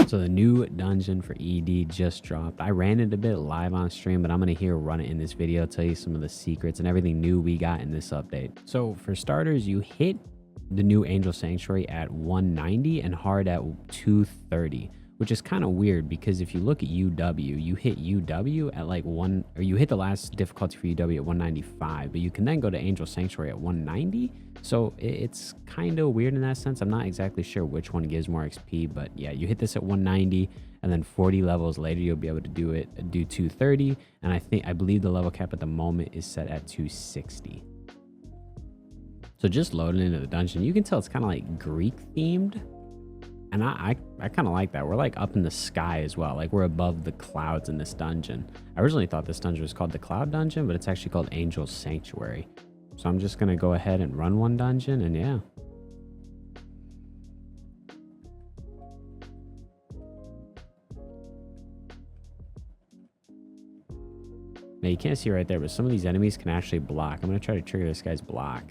So the new dungeon for ED just dropped. I ran it a bit live on stream, but I'm going to run it in this video, tell you some of the secrets and everything new we got in this update. So for starters, you hit the new Angel Sanctuary at 190 and hard at 230, which is kind of weird because if you look at UW, you hit UW at like you hit the last difficulty for UW at 195, but you can then go to Angel Sanctuary at 190. So it's kind of weird in that sense. I'm not exactly sure which one gives more XP, but yeah, you hit this at 190 and then 40 levels later, you'll be able to do 230. And I believe the level cap at the moment is set at 260. So just loading into the dungeon, you can tell it's kind of like Greek themed. And I kind of like that. We're like up in the sky as well. Like we're above the clouds in this dungeon. I originally thought this dungeon was called the Cloud Dungeon, but it's actually called Angel Sanctuary. So I'm just going to go ahead and run one dungeon and yeah. Now you can't see right there, but some of these enemies can actually block. I'm going to try to trigger this guy's block.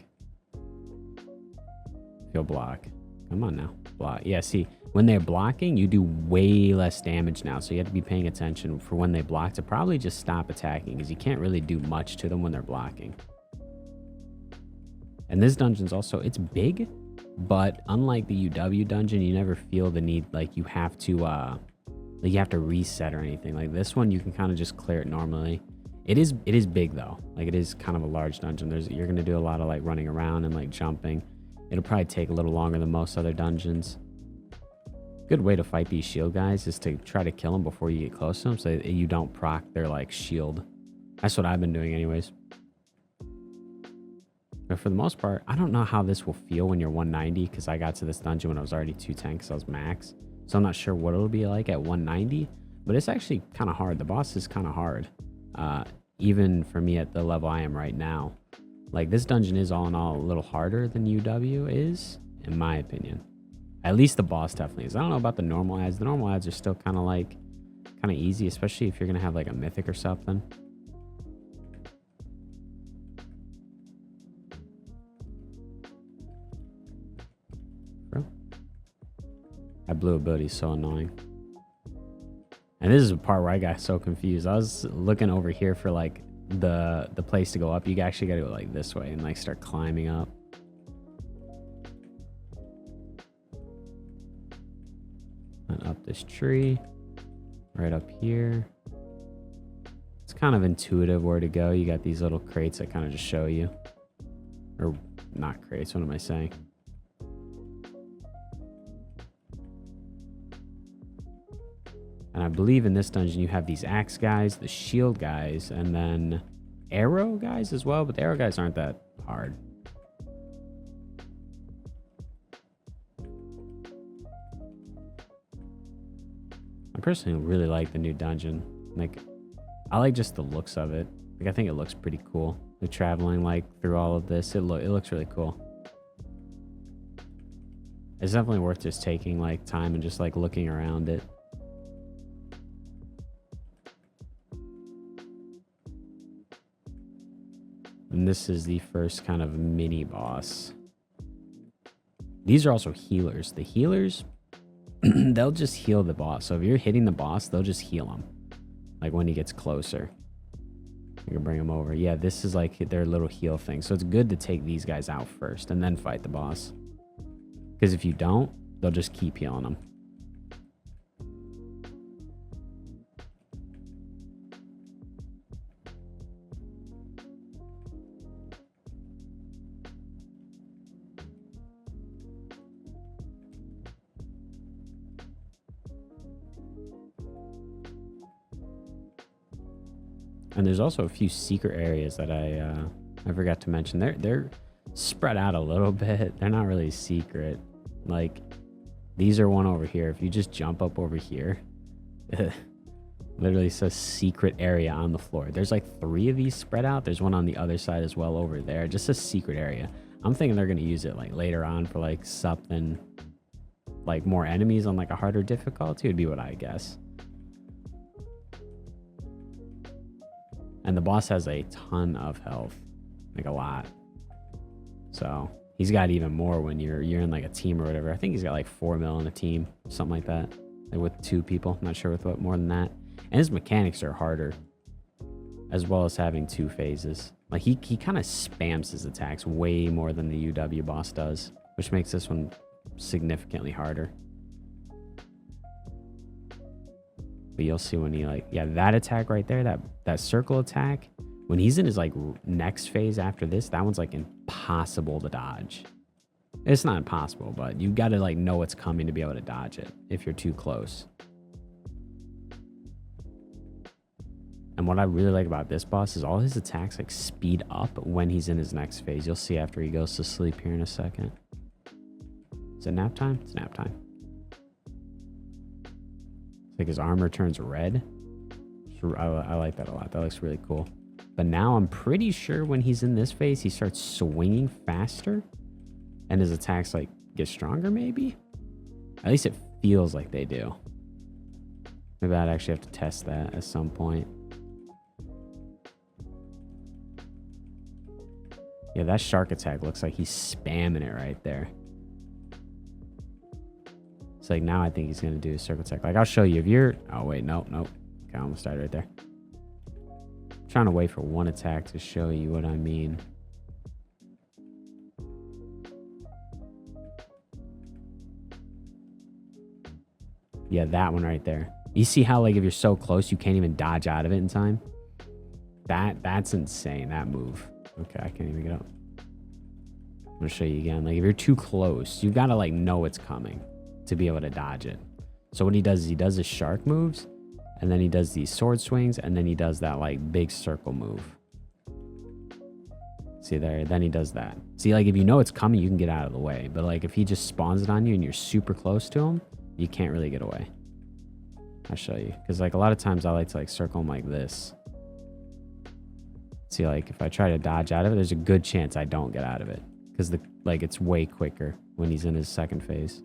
He'll block. Come on now. Block. Yeah, see, when they're blocking, you do way less damage now. So you have to be paying attention for when they block to probably just stop attacking because you can't really do much to them when they're blocking. And this dungeon's also, it's big, but unlike the UW dungeon, you never feel the need like you have to reset or anything. Like this one, you can kind of just clear it normally. It is big though. Like it is kind of a large dungeon. You're going to do a lot of like running around and like jumping. It'll probably take a little longer than most other dungeons. Good way to fight these shield guys is to try to kill them before you get close to them so that you don't proc their like shield. That's what I've been doing anyways. But for the most part, I don't know how this will feel when you're 190 because I got to this dungeon when I was already 210 because I was max. So I'm not sure what it'll be like at 190, but it's actually kind of hard. The boss is kind of hard, even for me at the level I am right now. Like this dungeon is all in all a little harder than UW is, in my opinion. At least the boss definitely is. I don't know about the normal ads. The normal ads are still kind of easy, especially if you're going to have like a mythic or something. That blue ability is so annoying. And this is a part where I got so confused. I was looking over here for like the place to go up. You actually got to go like this way and like start climbing up. And up this tree. Right up here. It's kind of intuitive where to go. You got these little crates that kind of just show you. Or not crates, what am I saying? And I believe in this dungeon you have these axe guys, the shield guys, and then arrow guys as well. But the arrow guys aren't that hard. I personally really like the new dungeon. Like, I like just the looks of it. Like, I think it looks pretty cool. Like traveling like through all of this, it looks really cool. It's definitely worth just taking like time and just like looking around it. And this is the first kind of mini boss. These are also healers. The healers, they'll just heal the boss. So if you're hitting the boss, they'll just heal him. Like when he gets closer. You can bring him over. Yeah, this is like their little heal thing. So it's good to take these guys out first and then fight the boss. Because if you don't, they'll just keep healing them. And there's also a few secret areas that I forgot to mention. They're spread out a little bit. They're not really secret. Like these are one over here. If you just jump up over here, literally says secret area on the floor. There's like 3 of these spread out. There's one on the other side as well over there. Just a secret area. I'm thinking they're gonna use it like later on for like something like more enemies on like a harder difficulty would be what I guess. And the boss has a ton of health, like a lot. So he's got even more when you're in like a team or whatever. I think he's got like 4 mil in a team, something like that. like with 2 people. Not sure with what more than that. And his mechanics are harder, as well as having 2 phases. Like he kind of spams his attacks way more than the UW boss does, which makes this one significantly harder. But you'll see when he that attack right there, that circle attack, when he's in his like next phase after this, that one's like impossible to dodge. It's not impossible, but you got to like know what's coming to be able to dodge it if you're too close. And what I really like about this boss is all his attacks like speed up when he's in his next phase. You'll see after he goes to sleep here in a second. Is it nap time? It's nap time. It's like his armor turns red. I like that a lot. That looks really cool. But now I'm pretty sure when he's in this phase, he starts swinging faster. And his attacks like get stronger maybe? At least it feels like they do. Maybe I'd actually have to test that at some point. Yeah, that shark attack looks like he's spamming it right there. It's like now I think he's going to do a circle attack. Like I'll show you if you're... Oh, wait, nope. Okay, I almost died right there. I'm trying to wait for one attack to show you what I mean. Yeah, that one right there. You see how like if you're so close, you can't even dodge out of it in time? That's insane, that move. Okay, I can't even get up. I'm gonna show you again. Like if you're too close, you gotta like know it's coming to be able to dodge it. So what he does is he does his shark moves, and then he does these sword swings, and then he does that like big circle move. See there, then he does that. See, like if you know it's coming, you can get out of the way. But like if he just spawns it on you and you're super close to him, you can't really get away. I'll show you. Because like a lot of times I like to like circle him like this. See, like if I try to dodge out of it, there's a good chance I don't get out of it. Because like it's way quicker when he's in his second phase.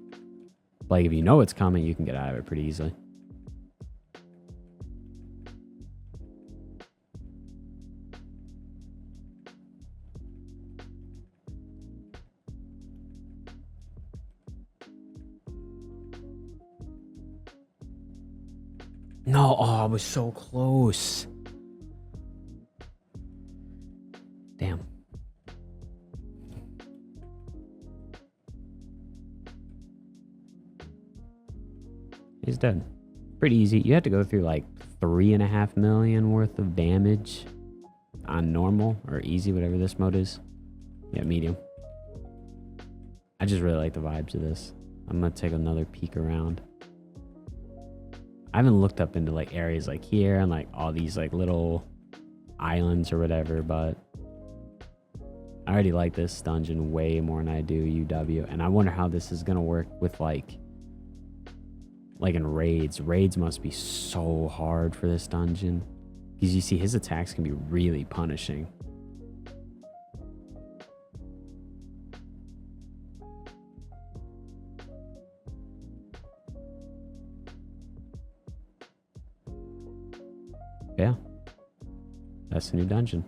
Like if you know it's coming, you can get out of it pretty easily. No, oh, I was so close. Damn. He's dead. Pretty easy. You have to go through like 3.5 million worth of damage on normal or easy, whatever this mode is. Yeah, medium. I just really like the vibes of this. I'm gonna take another peek around. I haven't looked up into like areas like here and like all these like little islands or whatever, but I already like this dungeon way more than I do UW, and I wonder how this is gonna work with like in raids. Raids must be so hard for this dungeon because you see his attacks can be really punishing. Yeah, that's a new dungeon.